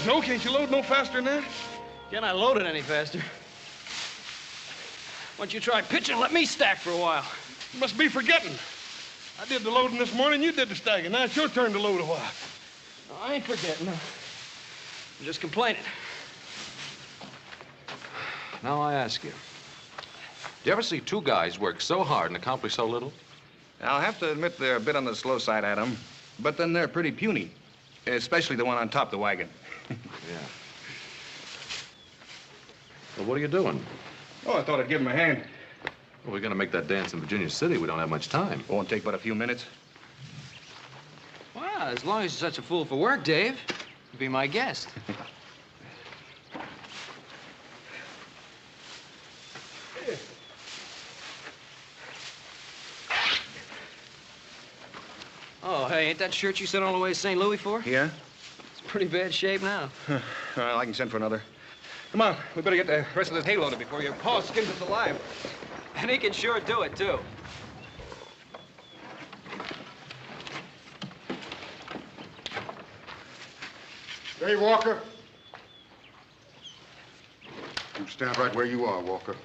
No, can't you load no faster than that? Can I load it any faster? Why don't you try pitching? Let me stack for a while. You must be forgetting. I did the loading this morning, you did the stacking. Now it's your turn to load a while. No, I ain't forgetting. I'm just complaining. Now I ask you, do you ever see two guys work so hard and accomplish so little? I'll have to admit they're a bit on the slow side, Adam. But then they're pretty puny, especially the one on top of the wagon. Yeah. Well, what are you doing? Oh, I thought I'd give him a hand. Well, we're going to make that dance in Virginia City. We don't have much time. Won't take but a few minutes. Well, as long as you're such a fool for work, Dave, be my guest. Oh, hey, ain't that shirt you sent all the way to St. Louis for? Yeah? It's pretty bad shape now. Well, I can send for another. Come on, we better get the rest of this hay loaded before your paw skins us alive. And he can sure do it, too. Hey, Walker. You stand right where you are, Walker.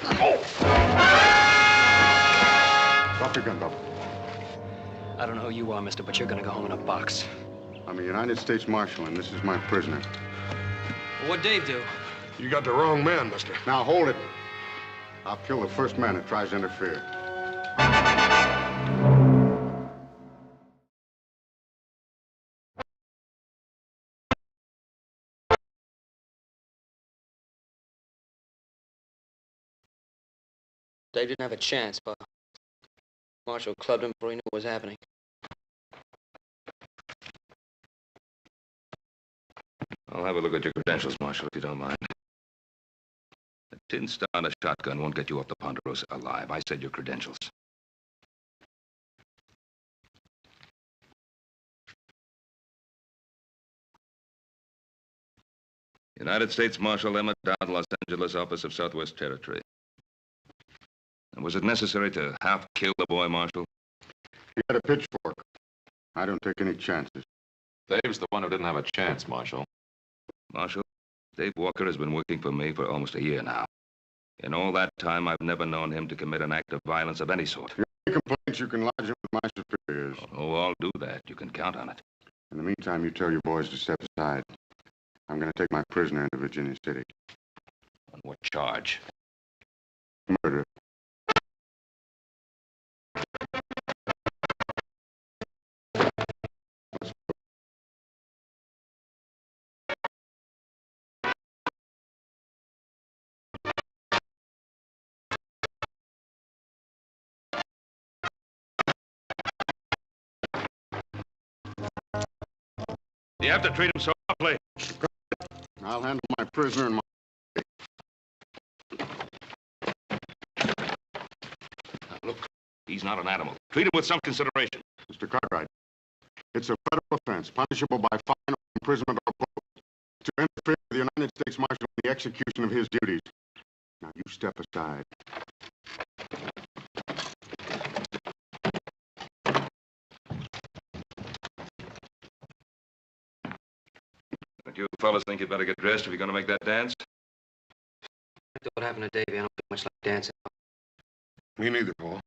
Oh! Drop your gun, Bob. I don't know who you are, mister, but you're gonna go home in a box. I'm a United States Marshal, and this is my prisoner. Well, what'd Dave do? You got the wrong man, mister. Now, hold it. I'll kill the first man that tries to interfere. Dave didn't have a chance, but Marshall clubbed him before he knew what was happening. I'll have a look at your credentials, Marshal, if you don't mind. A tin star and a shotgun won't get you off the Ponderosa alive. I said your credentials. United States Marshal Emmett Dowd, Los Angeles, Office of Southwest Territory. And was it necessary to half kill the boy, Marshal? He had a pitchfork. I don't take any chances. Dave's the one who didn't have a chance, Marshal. Marshal, Dave Walker has been working for me for almost a year now. In all that time, I've never known him to commit an act of violence of any sort. Any complaints, you can lodge them with my superiors. Oh, I'll do that. You can count on it. In the meantime, you tell your boys to step aside. I'm going to take my prisoner into Virginia City. On what charge? Murder. You have to treat him so roughly. I'll handle my prisoner and my... Now, look, he's not an animal. Treat him with some consideration. Mr. Cartwright, it's a federal offense, punishable by fine or imprisonment or both, to interfere with the United States Marshal in the execution of his duties. Now, you step aside. But you fellas think you'd better get dressed if you're going to make that dance? After what happened to Davey, I don't feel much like dancing. Me neither, Paul.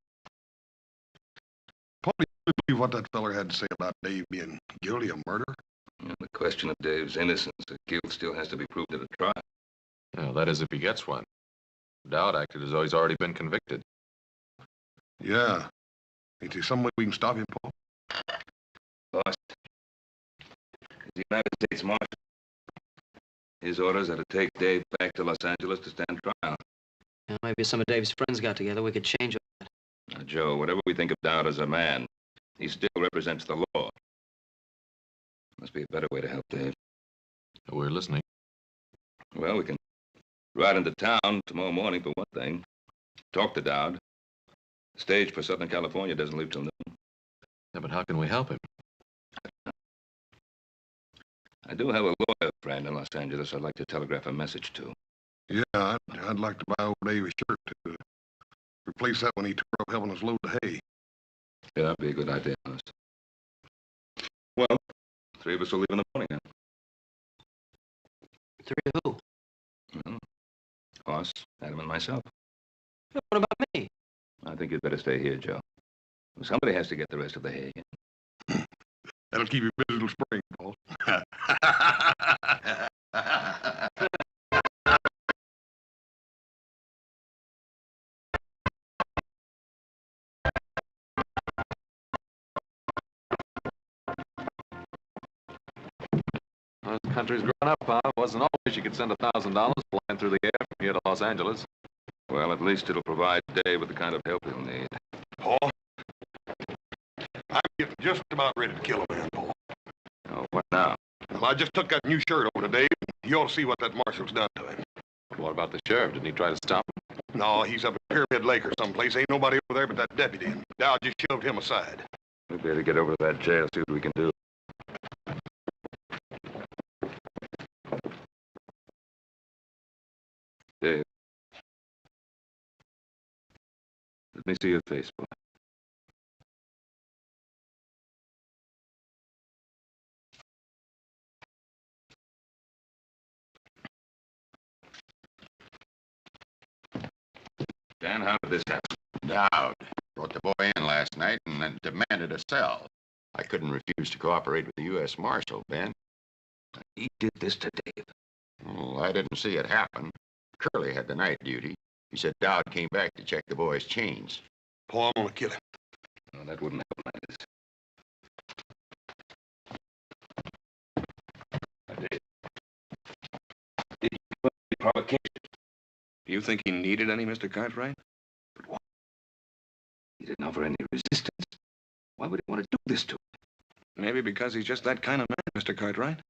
Paul, do you believe what that feller had to say about Dave being guilty of murder? And the question of Dave's innocence or guilt still has to be proved at a trial. Well, that is if he gets one. Dowd acted as though he's already been convicted. Yeah. Ain't there some way we can stop him, Paul? Boss, as the United States Marshal, his orders are to take Dave back to Los Angeles to stand trial. Yeah, maybe some of Dave's friends got together. We could change it. Now, Joe, whatever we think of Dowd as a man, he still represents the law. Must be a better way to help Dave. We're listening. Well, we can ride into town tomorrow morning for one thing. Talk to Dowd. The stage for Southern California doesn't leave till noon. Yeah, but how can we help him? I do have a lawyer friend in Los Angeles I'd like to telegraph a message to. Yeah, I'd like to buy old Dave a shirt to replace that when he tore up helping us load the hay. Yeah, that'd be a good idea, honest. Well, Three of us will leave in the morning then. Three of who? Well, Hoss, Adam, and myself. What about me? I think you'd better stay here, Joe. Somebody has to get the rest of the hay. That'll keep you busy till spring, Paul. Well, this country's grown up, Pop. It wasn't always you could send $1,000 flying through the air from here to Los Angeles. Well, at least it'll provide Dave with the kind of help he'll need. Paul, I'm getting just about ready to kill a man, Paul. Oh, what now? Well, I just took that new shirt over to Dave. You ought to see what that marshal's done to him. What about the sheriff? Didn't he try to stop him? No, he's up at Pyramid Lake or someplace. Ain't nobody over there but that deputy. And Dow just shoved him aside. We better get over to that jail, see what we can do. Dave. Let me see your face, boy. Dan, how did this happen? Dowd brought the boy in last night and then demanded a cell. I couldn't refuse to cooperate with the U.S. Marshal, Ben. He did this to Dave. Well, I didn't see it happen. Curly had the night duty. He said Dowd came back to check the boy's chains. Paul, I'm gonna kill him. No, that wouldn't help matters. Dave. Did you put the provocation? Do you think he needed any, Mr. Cartwright? But why? He didn't offer any resistance. Why would he want to do this to him? Maybe because he's just that kind of man, Mr. Cartwright.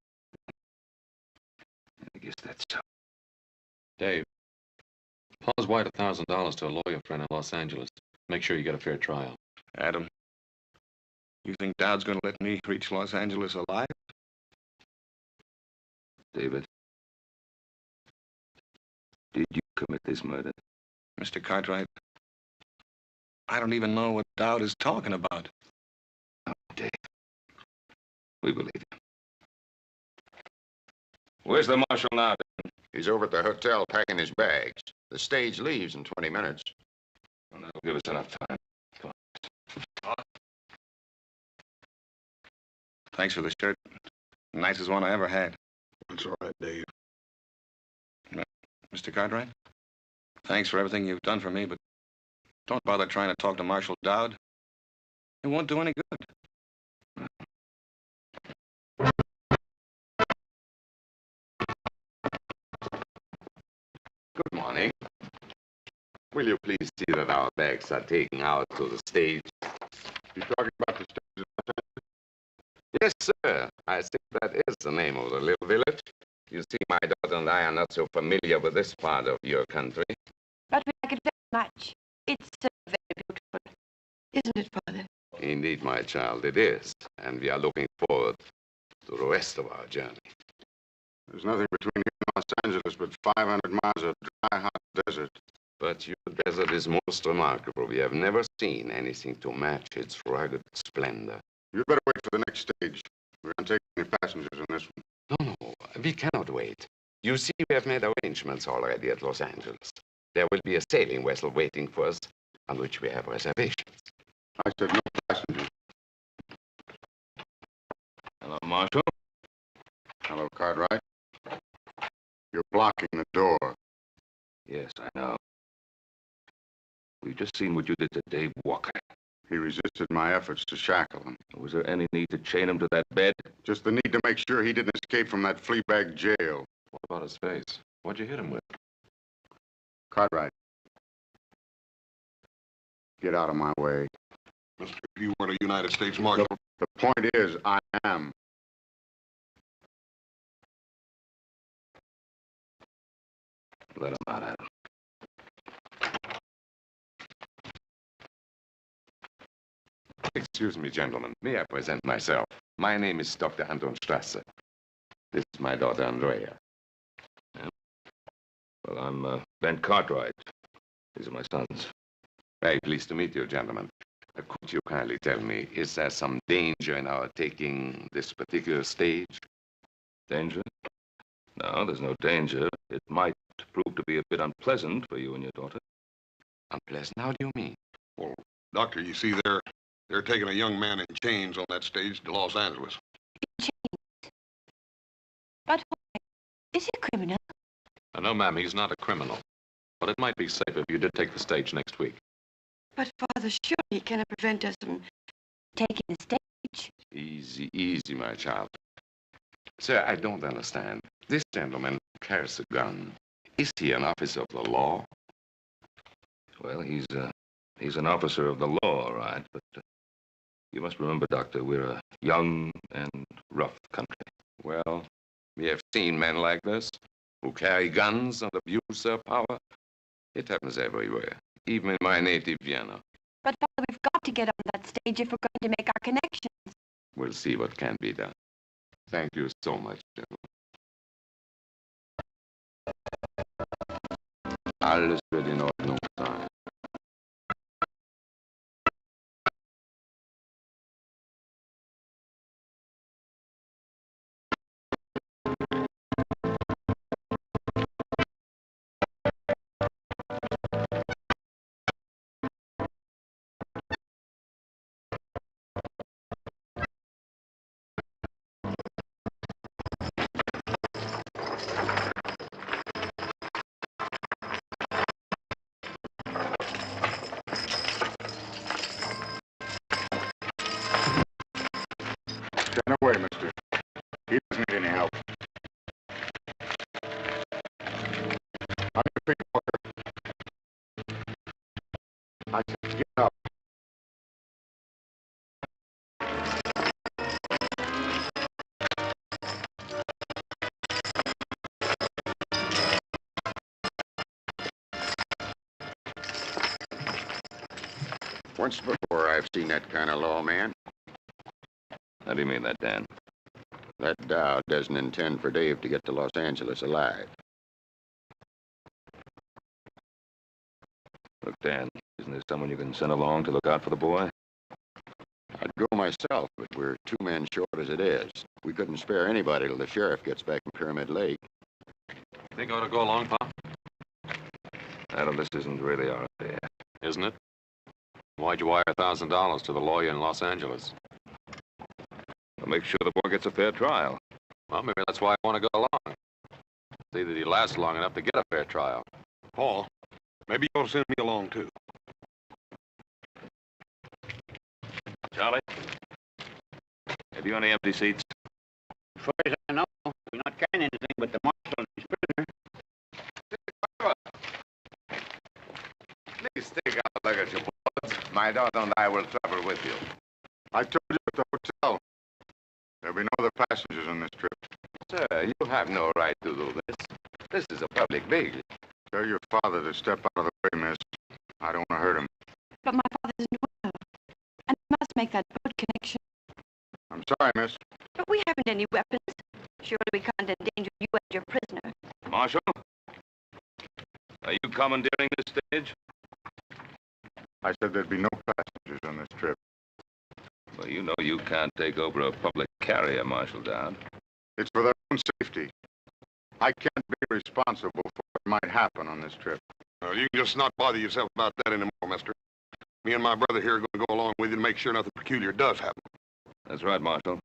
I guess that's so. Dave, Paul's wired $1,000 to a lawyer friend in Los Angeles. Make sure you get a fair trial. Adam, you think Dowd's gonna let me reach Los Angeles alive? David, did you commit this murder? Mr. Cartwright, I don't even know what Dowd is talking about. Oh, Dave. We believe you. Where's the marshal now, Dan? He's over at the hotel packing his bags. The stage leaves in 20 minutes. Well, that'll give us enough time. Come on. Thanks for the shirt. Nicest one I ever had. That's all right, Dave. Mr. Cartwright, thanks for everything you've done for me, but don't bother trying to talk to Marshal Dowd. It won't do any good. Good morning. Will you please see that our bags are taken out to the stage? You talking about the stage? Yes, sir. I think that is the name of the little village. You see, my daughter and I are not so familiar with this part of your country. But we like it very much. It's very beautiful. Isn't it, Father? Indeed, my child, it is. And we are looking forward to the rest of our journey. There's nothing between here and Los Angeles but 500 miles of dry, hot desert. But your desert is most remarkable. We have never seen anything to match its rugged splendor. You'd better wait for the next stage. We aren't taking any passengers on this one. No, we cannot wait. You see, we have made arrangements already at Los Angeles. There will be a sailing vessel waiting for us, on which we have reservations. I said no passengers. Hello, Marshal. Hello, Cartwright. You're blocking the door. Yes, I know. We've just seen what you did to Dave Walker. He resisted my efforts to shackle him. Was there any need to chain him to that bed? Just the need to make sure he didn't escape from that fleabag jail. What about his face? What'd you hit him with? Cartwright. Get out of my way. Mister, if you weren't a United States Marshal. The point is, I am. Let him out, Adam. Excuse me, gentlemen. May I present myself? My name is Dr. Anton Strasser. This is my daughter, Andrea. Well, I'm Ben Cartwright. These are my sons. Very pleased to meet you, gentlemen. Could you kindly tell me, is there some danger in our taking this particular stage? Danger? No, there's no danger. It might prove to be a bit unpleasant for you and your daughter. Unpleasant? How do you mean? Well, Doctor, you see, they're taking a young man in chains on that stage to Los Angeles. But why? Is he a criminal? No, ma'am, he's not a criminal. But it might be safe if you did take the stage next week. But, Father, surely he cannot prevent us from taking the stage. Easy, easy, my child. Sir, I don't understand. This gentleman carries a gun. Is he an officer of the law? Well, he's an officer of the law, all right, but you must remember, Doctor, we're a young and rough country. Well, we have seen men like this who carry guns and abuse their power. It happens everywhere, even in my native Vienna. But, Father, we've got to get on that stage if we're going to make our connections. We'll see what can be done. Thank you so much, gentlemen. Alles wird in Ordnung sein. Stand away, mister. He doesn't need any help. On your feet, Walker. I said, get up. Once before, I've seen that kind of law, man. How do you mean that, Dan? That Dow doesn't intend for Dave to get to Los Angeles alive. Look, Dan, isn't there someone you can send along to look out for the boy? I'd go myself, but we're 2 men short as it is. We couldn't spare anybody till the sheriff gets back from Pyramid Lake. Think I ought to go along, Pa? Adam, this isn't really our affair. Isn't it? Why'd you wire $1,000 to the lawyer in Los Angeles? We'll make sure the boy gets a fair trial. Well, maybe that's why I want to go along. See that he lasts long enough to get a fair trial. Paul, maybe you'll send me along, too. Charlie, have you any empty seats? As far as I know, we're not carrying anything but the marshal and his prisoner. Please take out luggage aboard. My daughter and I will travel with you. I told you at the hotel. There'll be no other passengers on this trip. Sir, you have no right to do this. This is a public vehicle. Tell your father to step out of the way, miss. I don't want to hurt him. But my father isn't well. And we must make that boat connection. I'm sorry, miss. But we haven't any weapons. Surely we can't endanger you and your prisoner. Marshal, are you commandeering this stage? I said there'd be no passengers on this trip. Well, you know you can't take over a public carrier, Marshal Dowd. It's for their own safety. I can't be responsible for what might happen on this trip. You can just not bother yourself about that anymore, mister. Me and my brother here are going to go along with you to make sure nothing peculiar does happen. That's right, Marshal.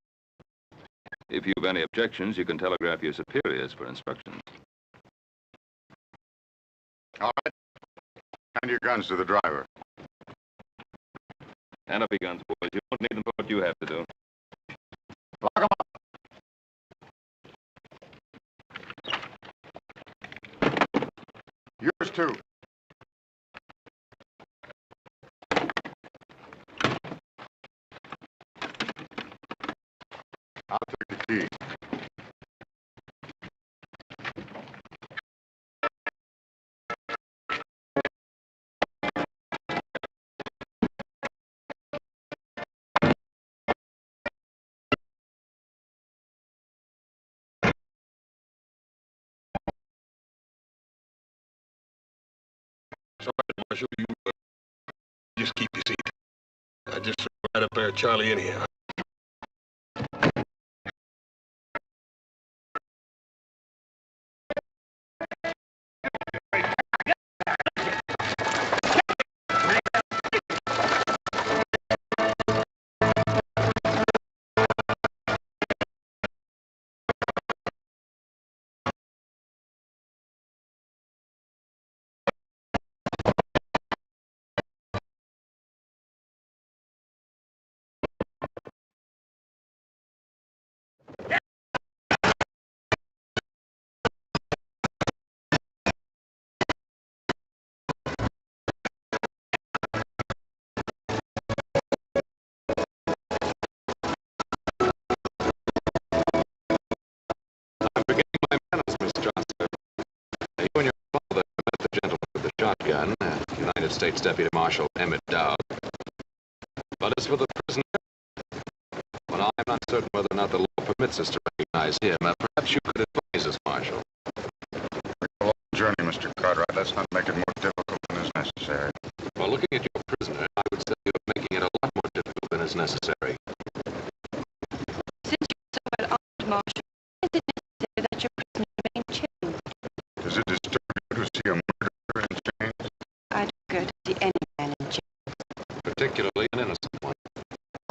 If you've any objections, you can telegraph your superiors for instructions. All right? Hand your guns to the driver. Hand up your guns, boys. You don't need them for what you have to do. Lock 'em up. Yours, too. I'll take the key. Sorry, Marshal, you just keep your seat. I just threw right up there, Charlie, anyhow. I'm beginning my manners, Miss Johnson. You and your father met the gentleman with the shotgun, United States Deputy Marshal Emmett Dowd. But as for the prisoner, well, I'm not certain whether or not the law permits us to recognize him. Perhaps you could advise us, Marshal. A long journey, Mr. Cartwright. Let's not make it more difficult than is necessary. Well, looking at your prisoner, I would say you're making it a lot more difficult than is necessary. Since you're so well armed, Marshal, is it necessary that your prisoner remain chained? Does it disturb you to see a murderer in chains? I don't go to see any man in chains. Particularly an innocent one.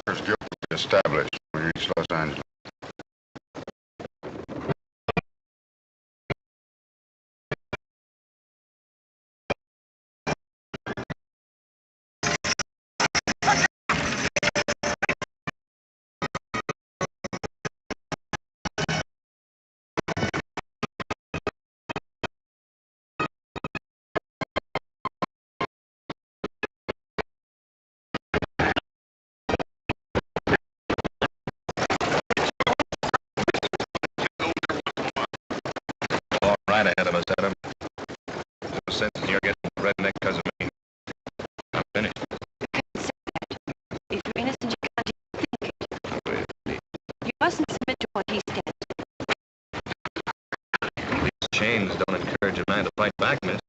Murder's guilt will be established when we reach Los Angeles. All right ahead of us, Adam. No sense in your getting redneck because of me. I'm finished. If you're innocent, you can't even think it. Really? You mustn't submit to what he stands. These chains don't encourage a man to fight back, miss.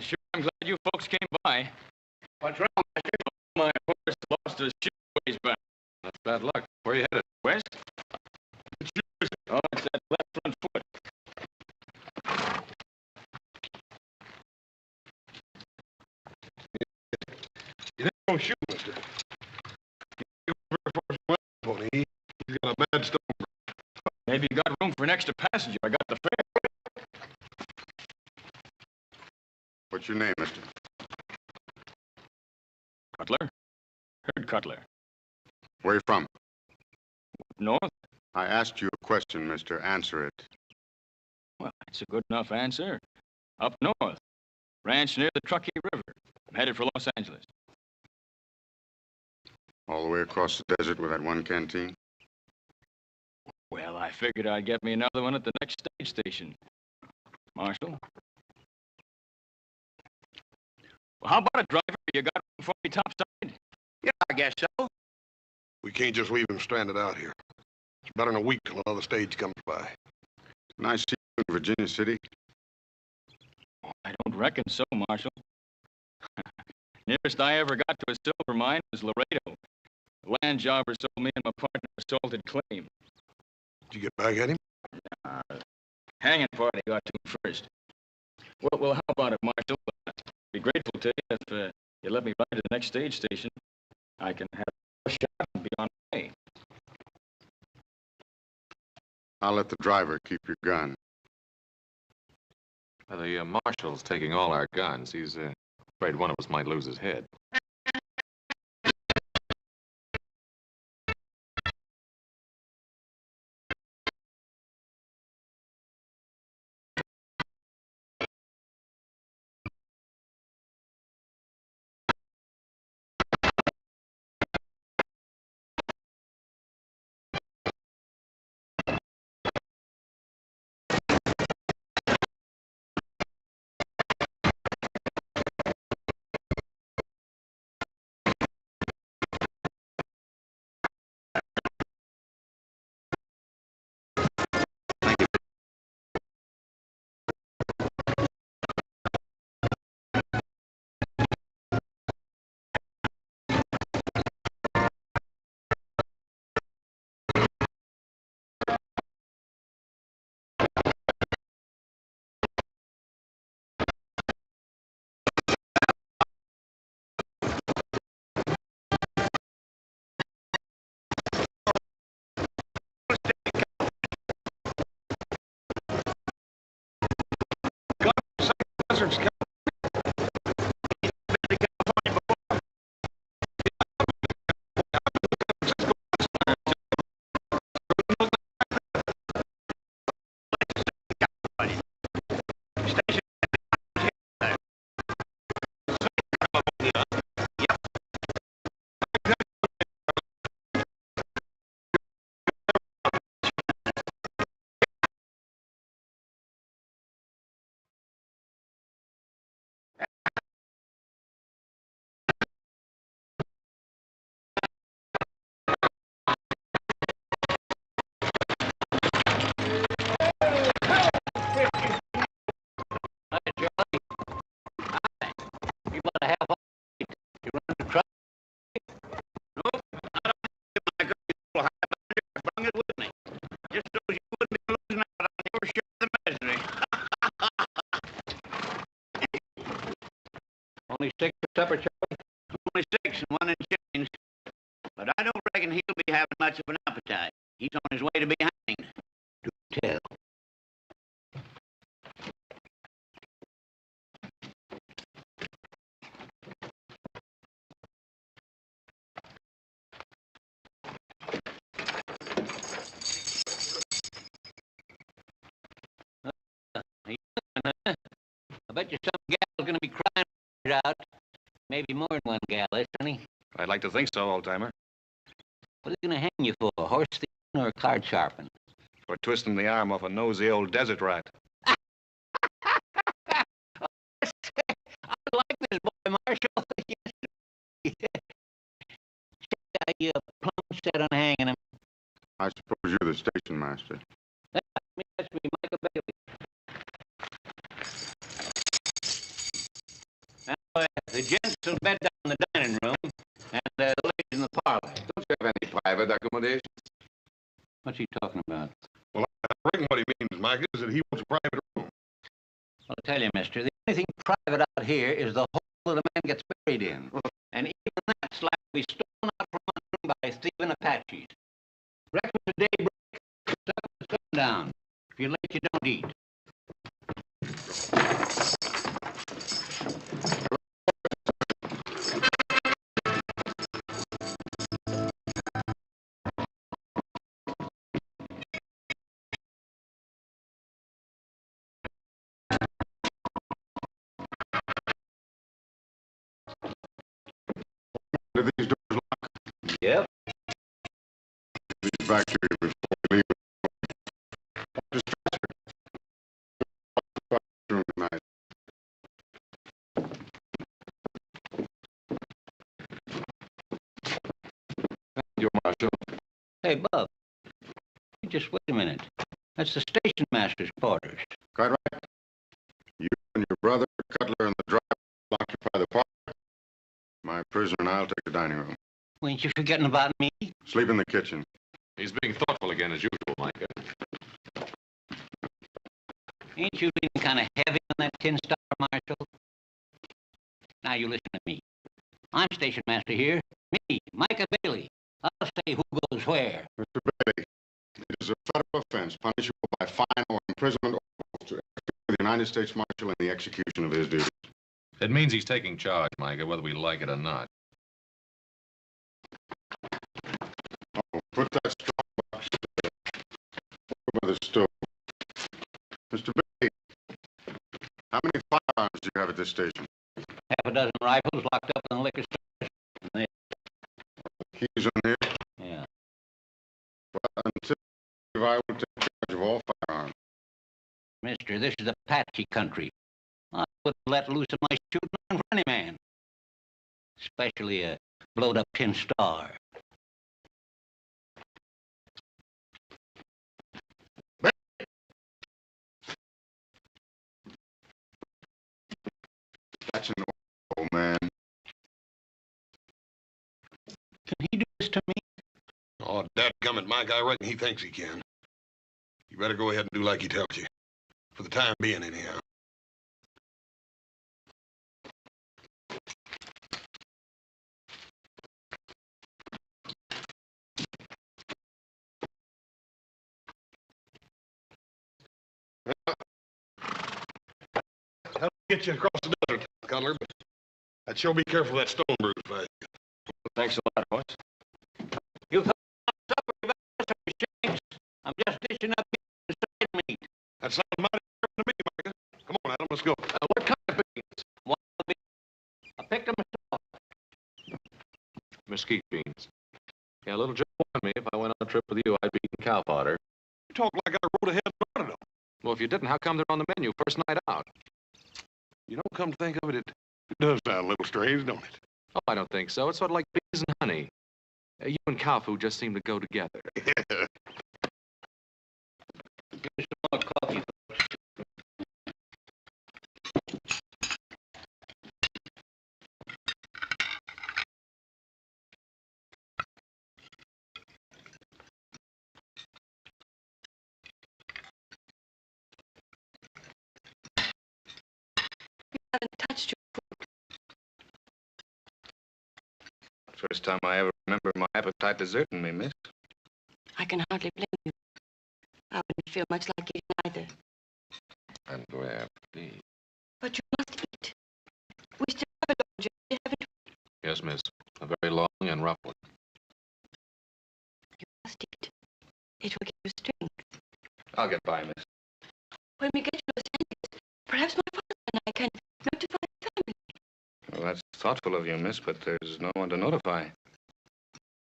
Sure, I'm glad you folks came by. What's wrong, Master? My horse lost his shoe ways back. That's bad luck. Where are you headed? West? Oh, it's that left front foot. You don't shoot, mister. You're very well, pony. He's got a bad stone. Maybe you got room for an extra passenger. I got the fare. What's your name, mister? Cutler? Herd Cutler. Where you from? North? I asked you a question, mister. Answer it. Well, that's a good enough answer. Up north. Ranch near the Truckee River. I'm headed for Los Angeles. All the way across the desert with that one canteen? Well, I figured I'd get me another one at the next stage station. Marshal? Well, how about it, driver? You got room for me topside? Yeah, I guess so. We can't just leave him stranded out here. It's better than a week till another stage comes by. Can I see you in Virginia City? Oh, I don't reckon so, Marshal. Nearest I ever got to a silver mine was Laredo. The land jobber sold me and my partner a salted claim. Did you get back at him? Hanging party got to him first. Well, how about it, Marshal? Be grateful to you if you let me ride to the next stage station. I can have a shot and be on my way. I'll let the driver keep your gun. The marshal's taking all our guns. He's afraid one of us might lose his head. Only 6 for supper, Charlie? Only 6 and 1 in change. But I don't reckon he'll be having much of an appetite. He's on his way to be hanged. Do tell. I bet you some gal's gonna be crying out. Maybe more than one gal, isn't he? I'd like to think so, old-timer. What are they gonna hang you for? Horse thieving or card sharping? For twisting the arm off a nosy old desert rat. I like this boy, Marshal. Yes. Plumb set on hanging him. I suppose you're the station master. That's me, Michael Bailey. Now, the gents will bed down in the dining room, and the ladies in the parlor. Don't you have any private accommodations? What's he talking about? Well, I reckon what he means, Mike, is that he wants a private room. I'll tell you, mister, the only thing private out here is the hole that a man gets buried in. And even that's like to be stolen out from under him by thieving Apaches. Breakfast at daybreak, supper at sundown. If you're late, you don't eat. Do these doors lock? Yep. These back here before we leave. Just room tonight. Your Marshal. Hey, Bub. Just wait a minute. That's the station master's quarters. Quite right. You and your brother, Cutler, and the driver will occupy the park. My prisoner and I'll take the dining room. Well, ain't you forgetting about me? Sleep in the kitchen. He's being thoughtful again, as usual, Micah. Ain't you been kind of heavy on that tin star, Marshal? Now, you listen to me. I'm station master here. Me, Micah Bailey. I'll say who goes where. Mr. Bailey, it is a federal offense punishable by fine or imprisonment or both to interfere with the United States Marshal in the execution of his duties. It means he's taking charge, Micah, whether we like it or not. Oh, put that strong box over by the stove. Mr. Bailey, how many firearms do you have at this station? Half a dozen rifles locked up in the liquor store. Keys in here? Yeah. Well, until I will take charge of all firearms. Mister, this is Apache country. I wouldn't let loose of my shooting on for any man. Especially a blowed-up tin star. That's an old man. Can he do this to me? Oh, dadgummit, Mike, I reckon he thinks he can. You better go ahead and do like he tells you. For the time being, anyhow. Help get you across the desert, Cutler, but I'd sure be careful of that stone bruise fight. Thanks a lot, Horace. You fellas want supper? You better some shanks. I'm just dishing up beef and side meat. That sounds mighty good to me, Micah. Come on, Adam, let's go. What kind of beans? One beef. I picked them myself. Mesquite beans. Yeah, little Joe warned me if I went on a trip with you, I'd be eating cow fodder. You talk like I rode ahead and ordered them. Well, if you didn't, how come they're on the menu first night out? You don't come to think of it, it does sound a little strange, don't it? Oh, I don't think so. It's sort of like bees and honey. You and cow food just seem to go together. Give me some more coffee. Touched you. First time I ever remember my appetite deserting me, miss. I can hardly blame you. I wouldn't feel much like eating either. Andrea, please. But you must eat. We still have a long journey, haven't we? Yes, miss. A very long and rough one. You must eat. It will give you strength. I'll get by, miss. When we get to Los Angeles, perhaps my father and I can notify the family. Well, that's thoughtful of you, miss, but there's no one to notify.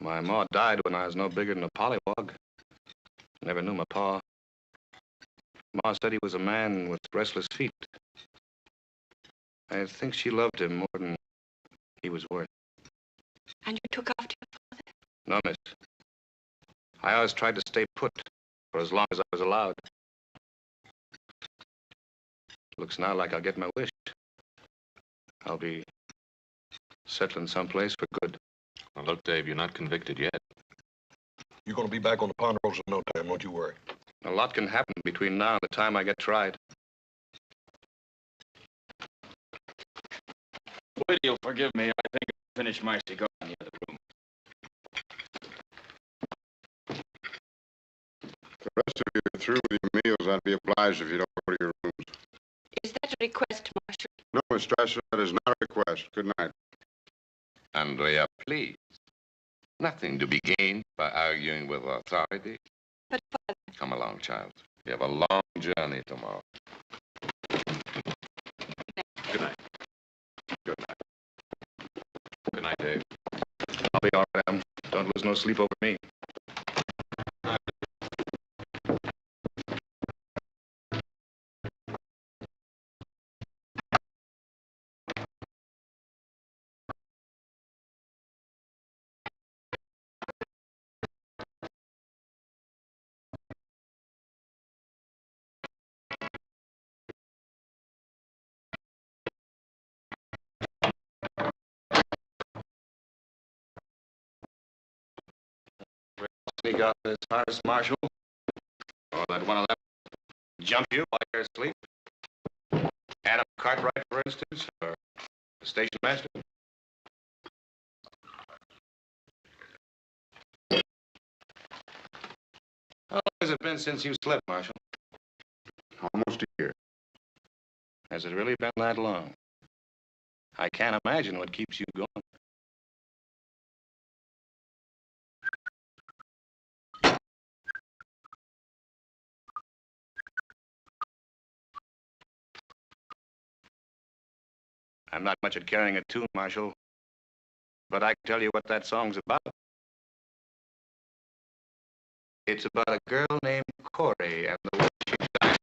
My ma died when I was no bigger than a pollywog. Never knew my pa. Ma said he was a man with restless feet. I think she loved him more than he was worth. And you took after your father? No, miss. I always tried to stay put for as long as I was allowed. Looks now like I'll get my wish. I'll be settling someplace for good. Well, look, Dave, you're not convicted yet. You're going to be back on the Ponderosa in no time, don't you worry. A lot can happen between now and the time I get tried. Wait till you'll forgive me. I think I'll finish my cigar in the other room. If the rest of you are through with your meals, I'd be obliged if you don't go to your rooms. Is that a request, Marshal? No, Miss Strasser, that is not a request. Good night. Andrea, please. Nothing to be gained by arguing with authority. But, Father... Come along, child. We have a long journey tomorrow. Good night. Good night. Good night, Dave. I'll be all right, Em. Don't lose no sleep over me. Sneak out as far as Marshal. Or that one of them jump you while you're asleep. Adam Cartwright, for instance, or the station master. How long has it been since you slept, Marshal? Almost a year. Has it really been that long? I can't imagine what keeps you going. I'm not much at carrying a tune, Marshal, but I can tell you what that song's about. It's about a girl named Corey and the way she died.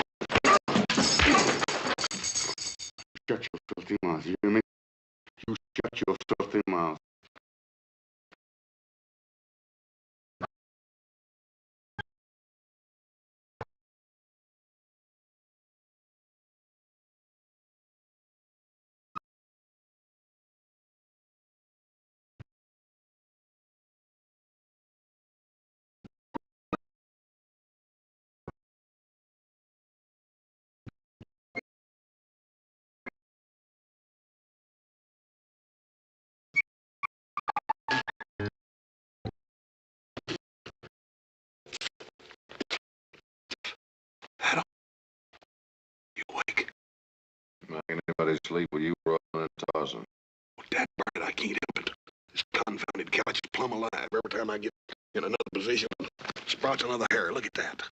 Shut your filthy mouth, you hear me? You shut your filthy mouth. everybody sleep with you rolling and tossing. Well, Dad, burn it, I can't help it. This confounded couch is plumb alive. Every time I get in another position, it sprouts another hair. Look at that.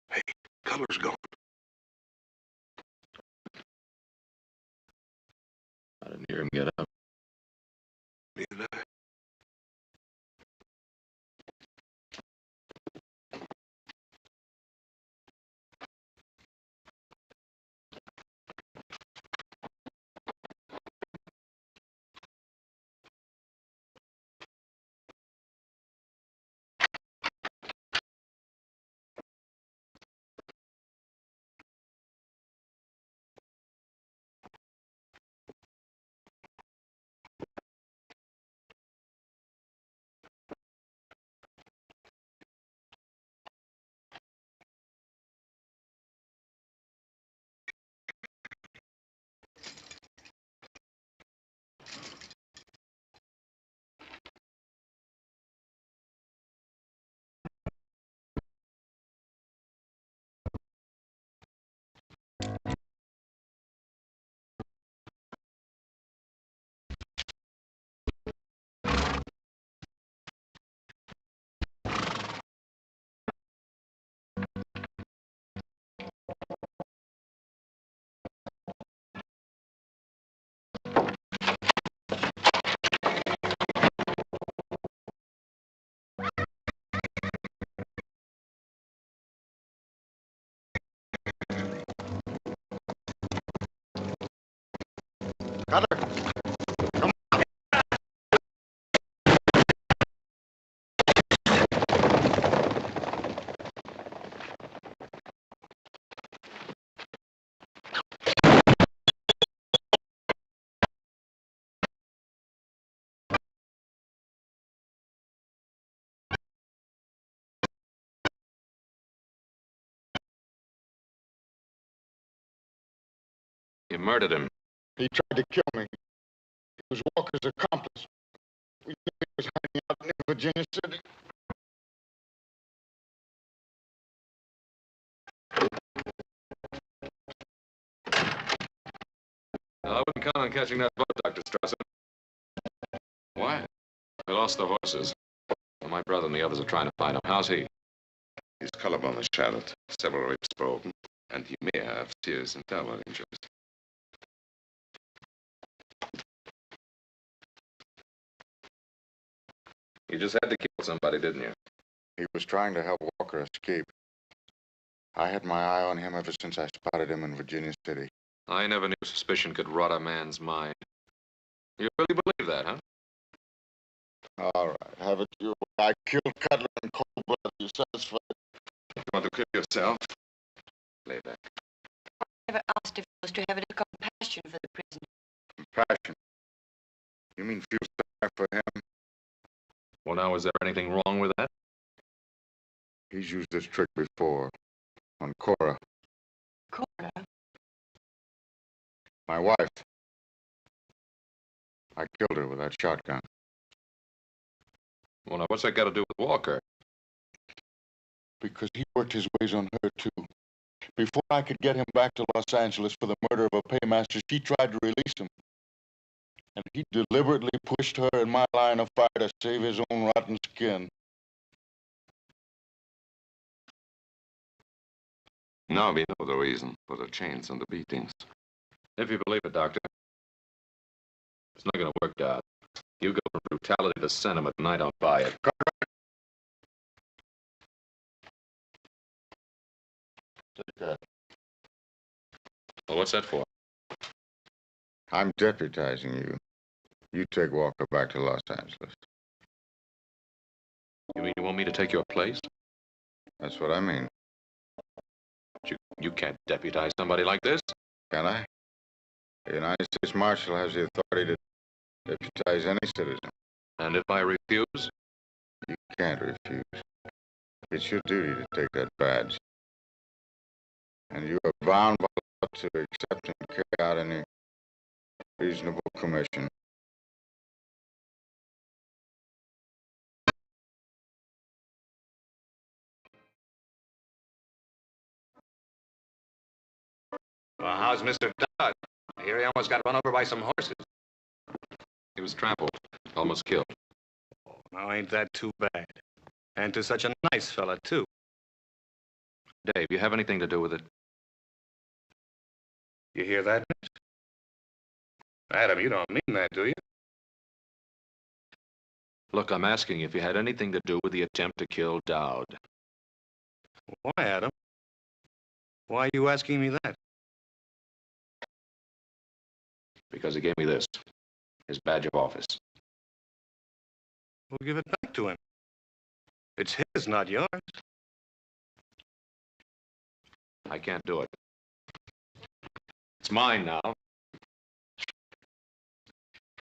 Hey, color's gone. I didn't hear him get up. Neither did I. You murdered him. He tried to kill me. He was Walker's accomplice. We knew he was hiding out in Virginia City. I wouldn't count on catching that boat, Dr. Strasser. Why? We lost the horses. Well, my brother and the others are trying to find him. How's he? His collarbone is shattered, several ribs broken, and he may have serious internal injuries. You just had to kill somebody, didn't you? He was trying to help Walker escape. I had my eye on him ever since I spotted him in Virginia City. I never knew suspicion could rot a man's mind. You really believe that, huh? All right, have it your way. I killed Cutler in cold blood. You satisfied? You want to kill yourself? Lay back. I never asked if I was to have a little compassion for the prisoner. Compassion. You mean feel sorry for him? Well, now, is there anything wrong with that? He's used this trick before. On Cora. Cora? My wife. I killed her with that shotgun. Well, now, what's that got to do with Walker? Because he worked his ways on her, too. Before I could get him back to Los Angeles for the murder of a paymaster, she tried to release him. And he deliberately pushed her in my line of fire to save his own rotten skin. Now we know the reason for the chains and the beatings. If you believe it, Doctor, it's not going to work, Doc. You go from brutality to sentiment, and I don't buy it. Take that. Well, what's that for? I'm deputizing you. You take Walker back to Los Angeles. You mean you want me to take your place? That's what I mean. You can't deputize somebody like this. Can I? The United States Marshal has the authority to deputize any citizen. And if I refuse? You can't refuse. It's your duty to take that badge. And you are bound by law to accept and carry out any reasonable commission. Well, how's Mr. Dodd? I hear he almost got run over by some horses. He was trampled, almost killed. Oh, now, ain't that too bad? And to such a nice fella, too. Dave, you have anything to do with it? You hear that, miss? Adam, you don't mean that, do you? Look, I'm asking if you had anything to do with the attempt to kill Dowd. Why, Adam? Why are you asking me that? Because he gave me this, his badge of office. We'll give it back to him. It's his, not yours. I can't do it. It's mine now.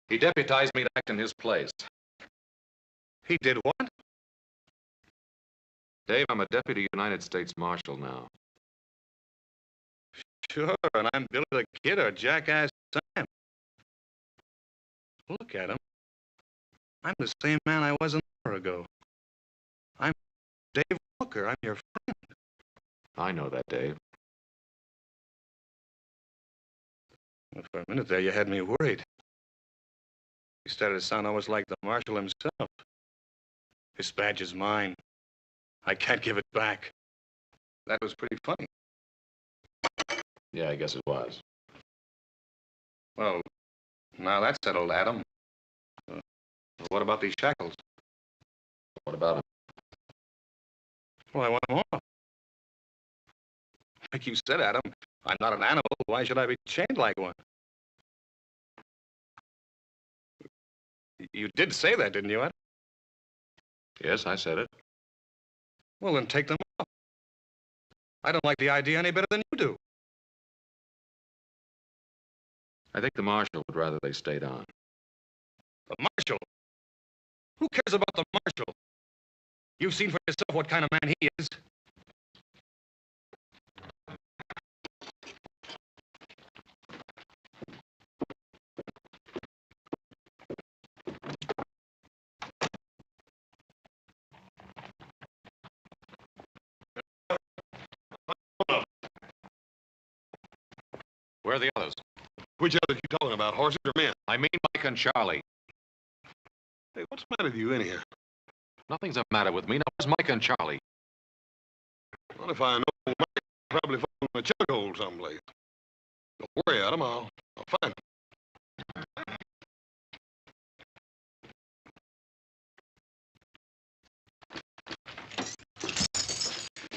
He deputized me to act in his place. He did what? Dave, I'm a deputy United States Marshal now. Sure, and I'm Billy the Kid or Jackass Sam. Look at him. I'm the same man I was an hour ago. I'm Dave Walker. I'm your friend. I know that, Dave. Well, for a minute there, you had me worried. You started to sound almost like the marshal himself. This badge is mine. I can't give it back. That was pretty funny. Yeah, I guess it was. Well, now that's settled, Adam. What about these shackles? What about him? Well, I want them off. Like you said, Adam, I'm not an animal. Why should I be chained like one? You did say that, didn't you, Adam? Yes, I said it. Well, then take them off. I don't like the idea any better than you do. I think the marshal would rather they stayed on. The marshal? Who cares about the marshal? You've seen for yourself what kind of man he is. Where are the others? Which others you talking about, horses or men? I mean Mike and Charlie. Hey, what's the matter with you in here? Nothing's the matter with me. Now, where's Mike and Charlie? Well, if I know Mike, he'll probably fall in a chug hole someplace. Don't worry, Adam. I'll find him.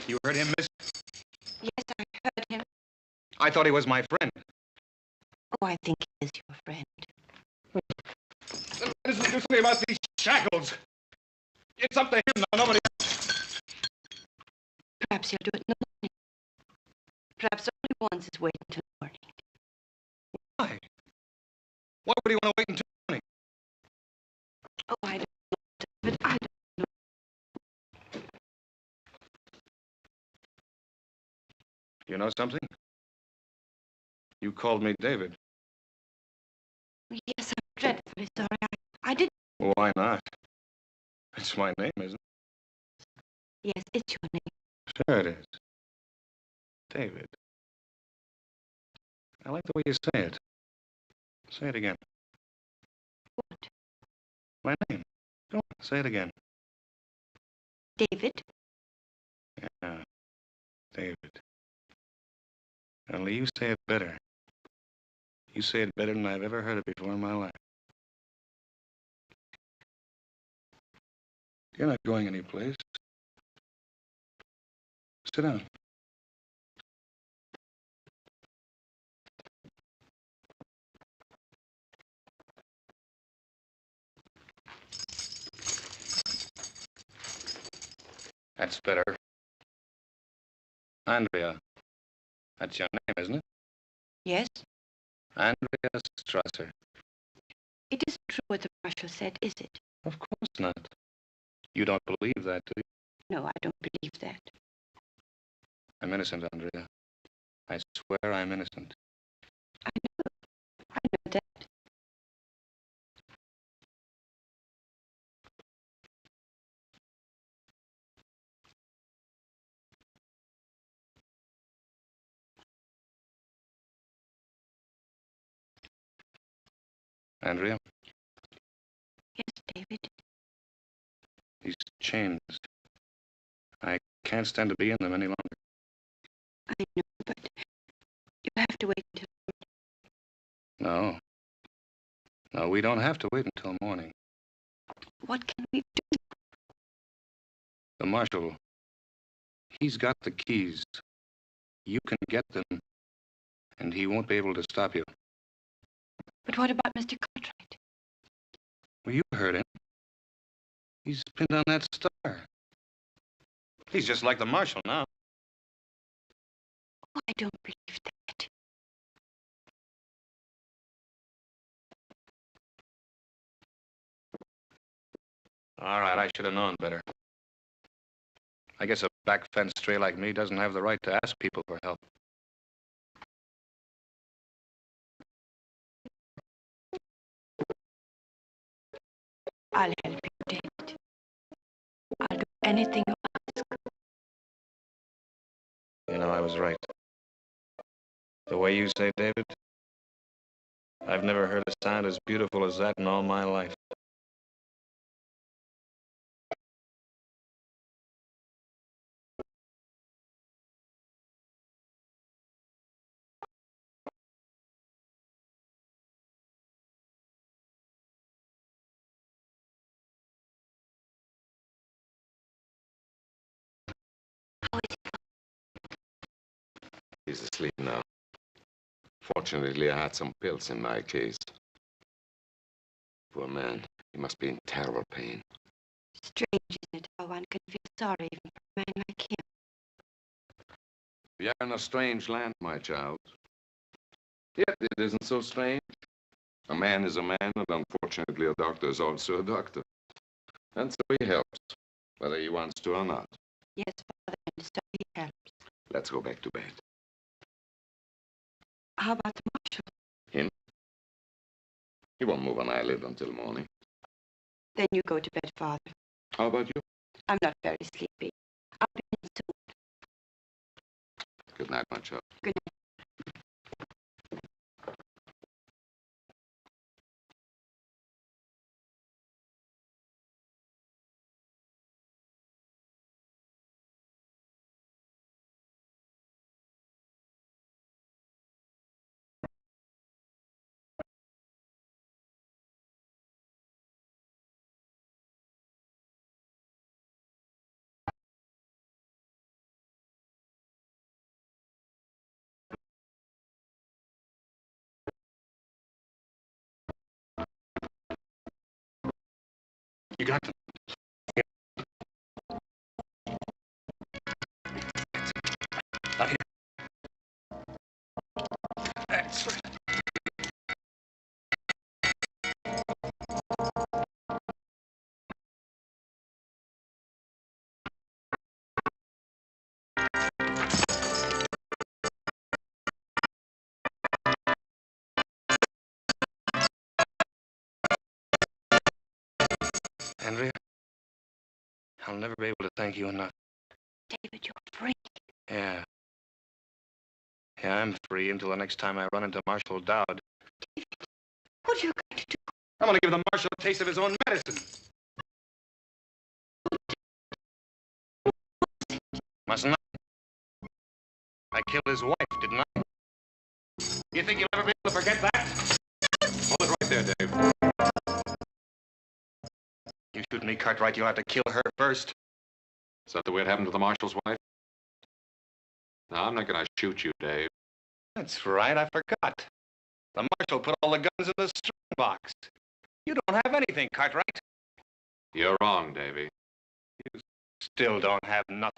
You heard him, miss? Yes, I heard him. I thought he was my friend. Oh, I think he is your friend. What does he do about these shackles? It's up to him now, nobody else. Perhaps he'll do it in the morning. Perhaps all he wants is wait until morning. Why? Why would he want to wait until morning? Oh, I don't know, but I don't know. You know something? You called me David. Yes, I'm dreadfully sorry. I didn't. Why not? It's my name, isn't it? Yes, it's your name. Sure it is. David. I like the way you say it. Say it again. What? My name. Go on, say it again. David? Yeah, David. Only you say it better. You say it better than I've ever heard it before in my life. You're not going anyplace. Sit down. That's better. Andrea. That's your name, isn't it? Yes? Andrea Strasser. It isn't true what the marshal said, is it? Of course not. You don't believe that, do you? No, I don't believe that. I'm innocent, Andrea. I swear I'm innocent. I know that. Andrea, Yes, David. these chains. I can't stand to be in them any longer. I know, but you have to wait until... No. No, we don't have to wait until morning. What can we do? The marshal, he's got the keys. You can get them, and he won't be able to stop you. But what about Mr. Cartwright? Well, you heard him. He's pinned on that star. He's just like the marshal now. Oh, I don't believe that. All right, I should have known better. I guess a back fence stray like me doesn't have the right to ask people for help. I'll help you, David. I'll do anything you ask. You know, I was right. The way you say David, I've never heard a sound as beautiful as that in all my life. He's asleep now. Fortunately, I had some pills in my case. Poor man. He must be in terrible pain. Strange, isn't it, how one can feel sorry even for a man like him? We are in a strange land, my child. Yet it isn't so strange. A man is a man, and unfortunately a doctor is also a doctor. And so he helps, whether he wants to or not. Yes, Father, and so he helps. Let's go back to bed. How about the marshal? Him? He won't move an eyelid until morning. Then you go to bed, Father. How about you? I'm not very sleepy. I'll be in soon. Good night, my child. Good night. You got them. Up here. That's right. Andrea, I'll never be able to thank you enough. David, you're free. Yeah. Yeah, I'm free until the next time I run into Marshal Dowd. What are you going to do? I'm going to give the Marshal a taste of his own medicine. Mustn't I? I killed his wife, didn't I? You think you'll ever be able to forget that? Hold it right there, Dave. You shoot me, Cartwright, you'll have to kill her first. Is that the way it happened to the marshal's wife? No, I'm not going to shoot you, Dave. That's right, I forgot. The Marshal put all the guns in the string box. You don't have anything, Cartwright. You're wrong, Davy. You still don't have nothing.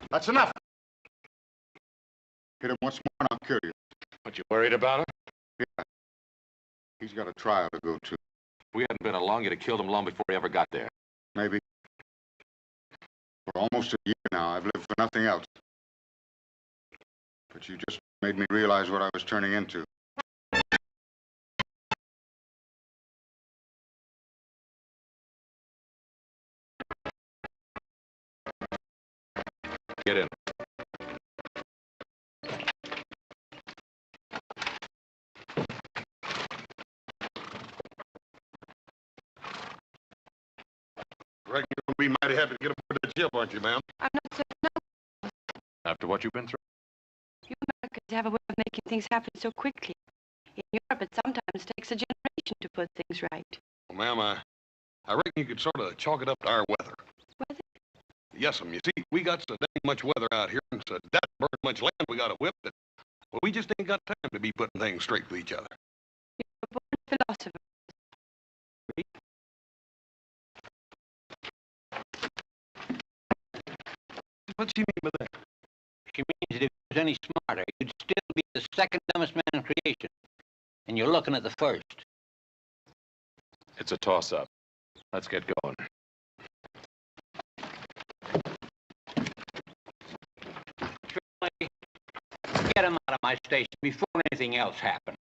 That's enough. Hit him once more and I'll kill you. What, you worried about him? Yeah. He's got a trial to go to. If we hadn't been along, you'd have killed him long before he ever got there. Maybe. For almost a year now, I've lived for nothing else. But you just made me realize what I was turning into. Get in. Reckon you're going to be mighty happy to get aboard that ship, aren't you, ma'am? I'm not certain. After what you've been through? You Americans have a way of making things happen so quickly. In Europe, it sometimes takes a generation to put things right. Well, ma'am, I reckon you could sort of chalk it up to our weather. Weather? Yes'm. You see, we got so dang much weather out here and so that burn much land we got to whip that, well, we just ain't got time to be putting things straight with each other. You're a born philosopher. What's she mean by that? She means that if you was any smarter, you'd still be the second dumbest man in creation. And you're looking at the first. It's a toss-up. Let's get going. Get him out of my station before anything else happens.